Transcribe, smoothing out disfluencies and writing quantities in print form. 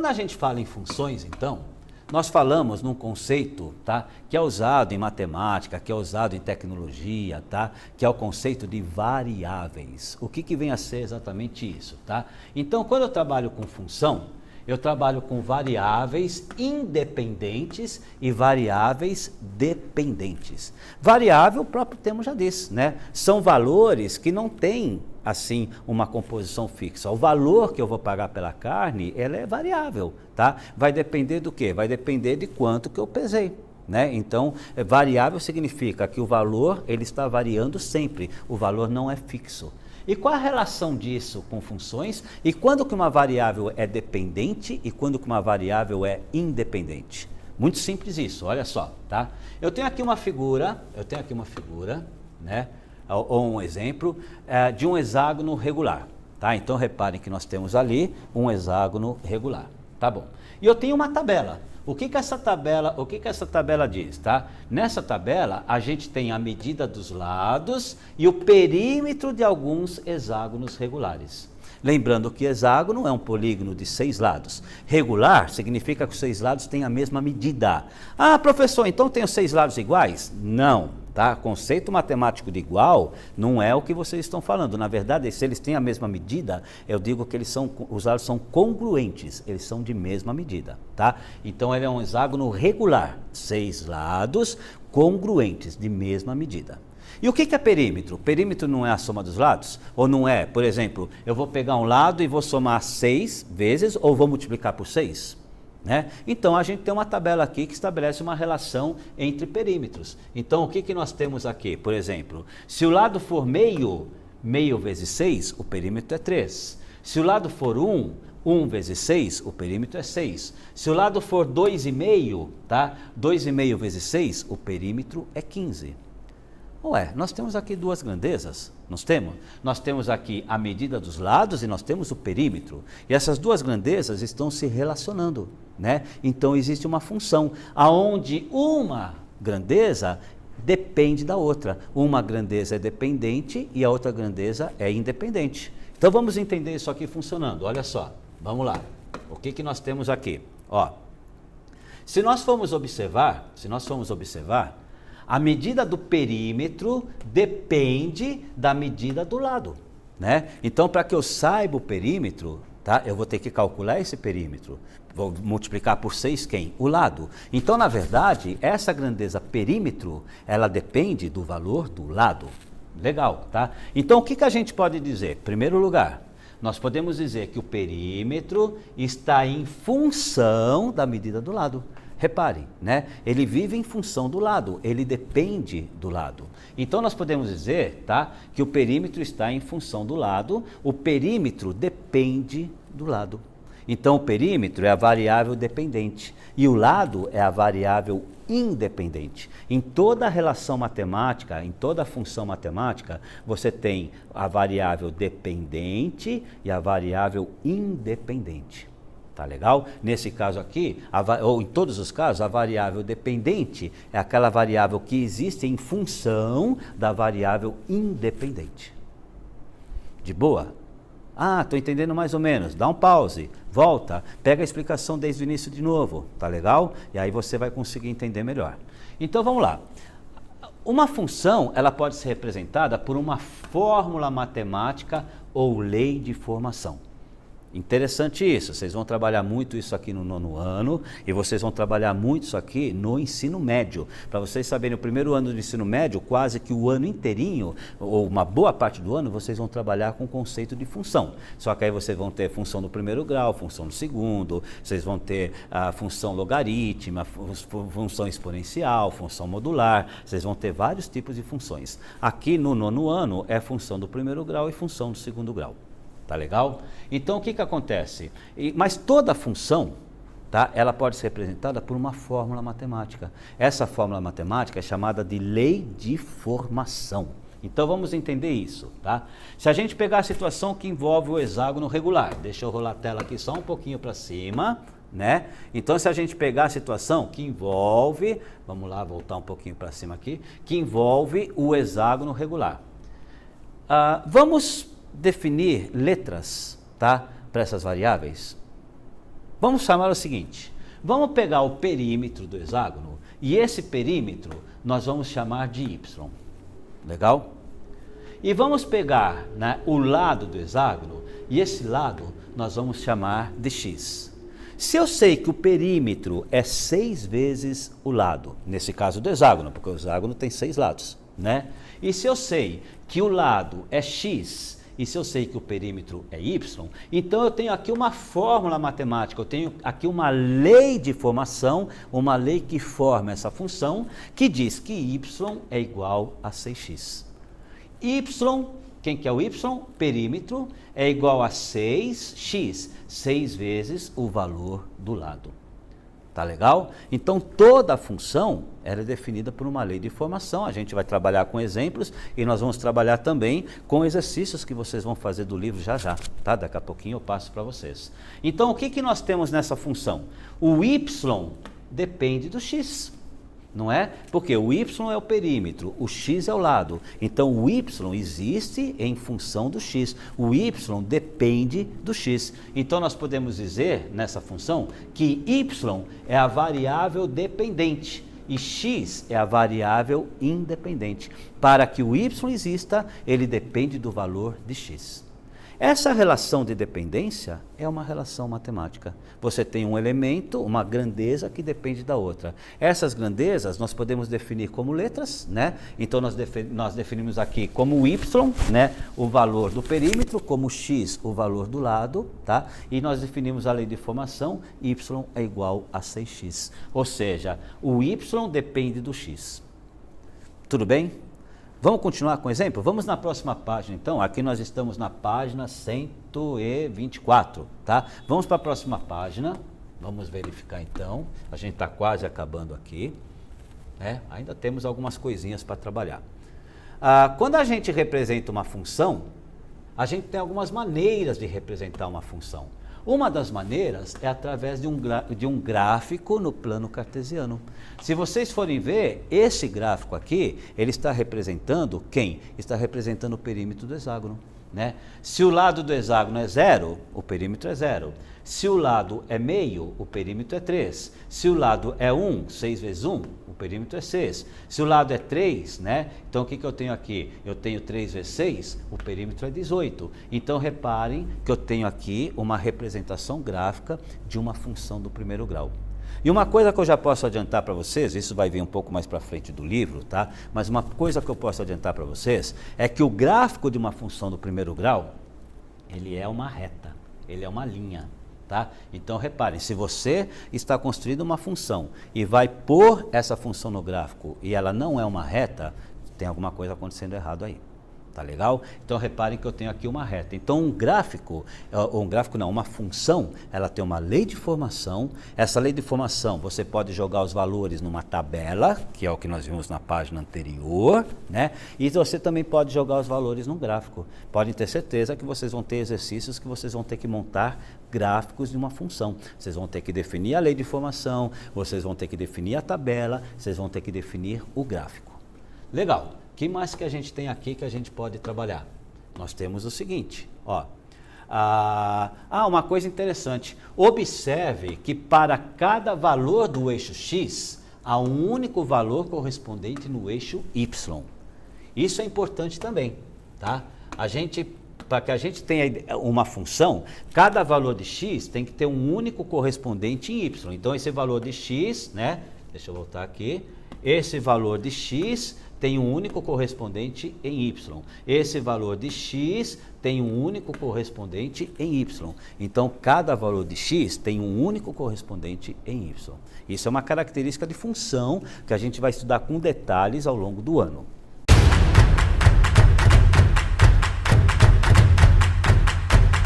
a gente fala em funções, então, nós falamos num conceito, tá, que é usado em matemática, que é usado em tecnologia, tá, que é o conceito de variáveis. O que vem a ser exatamente isso? Tá? Então, quando eu trabalho com função, eu trabalho com variáveis independentes e variáveis dependentes. Variável, o próprio termo já diz, né? São valores que não têm, assim, uma composição fixa. O valor que eu vou pagar pela carne, ela é variável, tá? Vai depender do quê? Vai depender de quanto que eu pesei. Né? Então, variável significa que o valor ele está variando sempre, o valor não é fixo. E qual a relação disso com funções? E quando que uma variável é dependente e quando que uma variável é independente? Muito simples isso, olha só, tá? Eu tenho aqui uma figura, né? Ou um exemplo de um hexágono regular, tá? Então reparem que nós temos ali um hexágono regular, tá bom? E eu tenho uma tabela. O que essa tabela diz, tá? Nessa tabela, a gente tem a medida dos lados e o perímetro de alguns hexágonos regulares. Lembrando que hexágono é um polígono de 6 lados. Regular significa que os 6 lados têm a mesma medida. Ah, professor, então tem os 6 lados iguais? Não. Tá? Conceito matemático de igual não é o que vocês estão falando. Na verdade, se eles têm a mesma medida, eu digo que os lados são congruentes, eles são de mesma medida. Tá? Então, ele é um hexágono regular, 6 lados congruentes, de mesma medida. E o que é perímetro? Perímetro não é a soma dos lados? Ou não é, por exemplo, eu vou pegar um lado e vou somar 6 vezes ou vou multiplicar por 6? Né? Então, a gente tem uma tabela aqui que estabelece uma relação entre perímetros. Então, o que nós temos aqui? Por exemplo, se o lado for meio vezes 6, o perímetro é 3. Se o lado for 1 vezes 6, o perímetro é 6. Se o lado for 2,5, tá? 2,5 vezes 6, o perímetro é 15. Ué, nós temos aqui duas grandezas, nós temos aqui a medida dos lados e nós temos o perímetro, e essas duas grandezas estão se relacionando, né? Então existe uma função, aonde uma grandeza depende da outra, uma grandeza é dependente e a outra grandeza é independente. Então vamos entender isso aqui funcionando, olha só, vamos lá, o que nós temos aqui? Ó, se nós formos observar, a medida do perímetro depende da medida do lado, né? Então, para que eu saiba o perímetro, tá? Eu vou ter que calcular esse perímetro. Vou multiplicar por 6 quem? O lado. Então, na verdade, essa grandeza perímetro, ela depende do valor do lado. Legal, tá? Então, o que a gente pode dizer? Em primeiro lugar, nós podemos dizer que o perímetro está em função da medida do lado. Reparem, né? Ele vive em função do lado, ele depende do lado. Então nós podemos dizer, tá, que o perímetro está em função do lado, o perímetro depende do lado. Então o perímetro é a variável dependente e o lado é a variável independente. Em toda a relação matemática, em toda a função matemática, você tem a variável dependente e a variável independente. Tá legal? Nesse caso aqui, ou em todos os casos, a variável dependente é aquela variável que existe em função da variável independente. De boa? Ah, estou entendendo mais ou menos. Dá um pause, volta, pega a explicação desde o início de novo, tá legal? E aí você vai conseguir entender melhor. Então vamos lá. Uma função, ela pode ser representada por uma fórmula matemática ou lei de formação. Interessante isso, vocês vão trabalhar muito isso aqui no 9º ano e vocês vão trabalhar muito isso aqui no ensino médio. Para vocês saberem, o primeiro ano do ensino médio, quase que o ano inteirinho, ou uma boa parte do ano, vocês vão trabalhar com o conceito de função. Só que aí vocês vão ter função do primeiro grau, função do segundo, vocês vão ter a função logarítmica, função exponencial, função modular, vocês vão ter vários tipos de funções. Aqui no 9º ano é função do primeiro grau e função do segundo grau. Tá legal? Então, o que acontece? Mas toda função, tá, ela pode ser representada por uma fórmula matemática. Essa fórmula matemática é chamada de lei de formação. Então, vamos entender isso, tá? Se a gente pegar a situação que envolve o hexágono regular, deixa eu rolar a tela aqui só um pouquinho para cima, né? Então, se a gente pegar a situação que envolve, vamos lá, voltar um pouquinho para cima aqui, que envolve o hexágono regular. Vamos definir letras, tá, para essas variáveis. Vamos chamar o seguinte, vamos pegar o perímetro do hexágono e esse perímetro nós vamos chamar de y, legal? E vamos pegar, né, o lado do hexágono e esse lado nós vamos chamar de x. Se eu sei que o perímetro é 6 vezes o lado, nesse caso do hexágono, porque o hexágono tem 6 lados, né? E se eu sei que o lado é x, e se eu sei que o perímetro é y, então eu tenho aqui uma fórmula matemática, eu tenho aqui uma lei de formação, uma lei que forma essa função, que diz que y é igual a 6x. Y, quem que é o y? Perímetro, é igual a 6x, 6 vezes o valor do lado. Tá legal? Então toda a função era definida por uma lei de formação. A gente vai trabalhar com exemplos e nós vamos trabalhar também com exercícios que vocês vão fazer do livro já já, tá? Daqui a pouquinho eu passo para vocês. Então o que que nós temos nessa função? O y depende do x. Não é? Porque o y é o perímetro, o x é o lado. Então o y existe em função do x. O y depende do x. Então nós podemos dizer nessa função que y é a variável dependente e x é a variável independente. Para que o y exista, ele depende do valor de x. Essa relação de dependência é uma relação matemática. Você tem um elemento, uma grandeza que depende da outra. Essas grandezas nós podemos definir como letras, né? Então nós definimos aqui como y, né, o valor do perímetro, como x, o valor do lado, tá? E nós definimos a lei de formação, y é igual a 6x. Ou seja, o y depende do x. Tudo bem? Vamos continuar com o exemplo? Vamos na próxima página, então. Aqui nós estamos na página 124, tá? Vamos para a próxima página. Vamos verificar, então. A gente está quase acabando aqui, né? Ainda temos algumas coisinhas para trabalhar. Quando a gente representa uma função, a gente tem algumas maneiras de representar uma função. Uma das maneiras é através de um gráfico no plano cartesiano. Se vocês forem ver, esse gráfico aqui, ele está representando quem? Está representando o perímetro do hexágono, né? Se o lado do hexágono é 0, o perímetro é 0. Se o lado é meio, o perímetro é 3. Se o lado é 1, 6 vezes 1, o perímetro é 6. Se o lado é 3, né? Então o que eu tenho aqui? Eu tenho 3 vezes 6, o perímetro é 18. Então reparem que eu tenho aqui uma representação gráfica de uma função do primeiro grau. E uma coisa que eu já posso adiantar para vocês, isso vai vir um pouco mais para frente do livro, tá? Mas uma coisa que eu posso adiantar para vocês é que o gráfico de uma função do primeiro grau, ele é uma reta, ele é uma linha. Tá? Então reparem, se você está construindo uma função e vai pôr essa função no gráfico e ela não é uma reta, tem alguma coisa acontecendo errado aí. Tá legal? Então reparem que eu tenho aqui uma reta. Então uma função, ela tem uma lei de formação. Essa lei de formação, você pode jogar os valores numa tabela, que é o que nós vimos na página anterior, né? E você também pode jogar os valores no gráfico. Podem ter certeza que vocês vão ter exercícios que vocês vão ter que montar gráficos de uma função. Vocês vão ter que definir a lei de formação, vocês vão ter que definir a tabela, vocês vão ter que definir o gráfico. Legal. O que mais que a gente tem aqui que a gente pode trabalhar? Nós temos o seguinte, ó. Uma coisa interessante. Observe que para cada valor do eixo x, há um único valor correspondente no eixo y. Isso é importante também, tá? Para que a gente tenha uma função, cada valor de x tem que ter um único correspondente em y. Então esse valor de x, né? Deixa eu voltar aqui. Esse valor de x tem um único correspondente em y. Esse valor de x tem um único correspondente em y. Então, cada valor de x tem um único correspondente em y. Isso é uma característica de função que a gente vai estudar com detalhes ao longo do ano.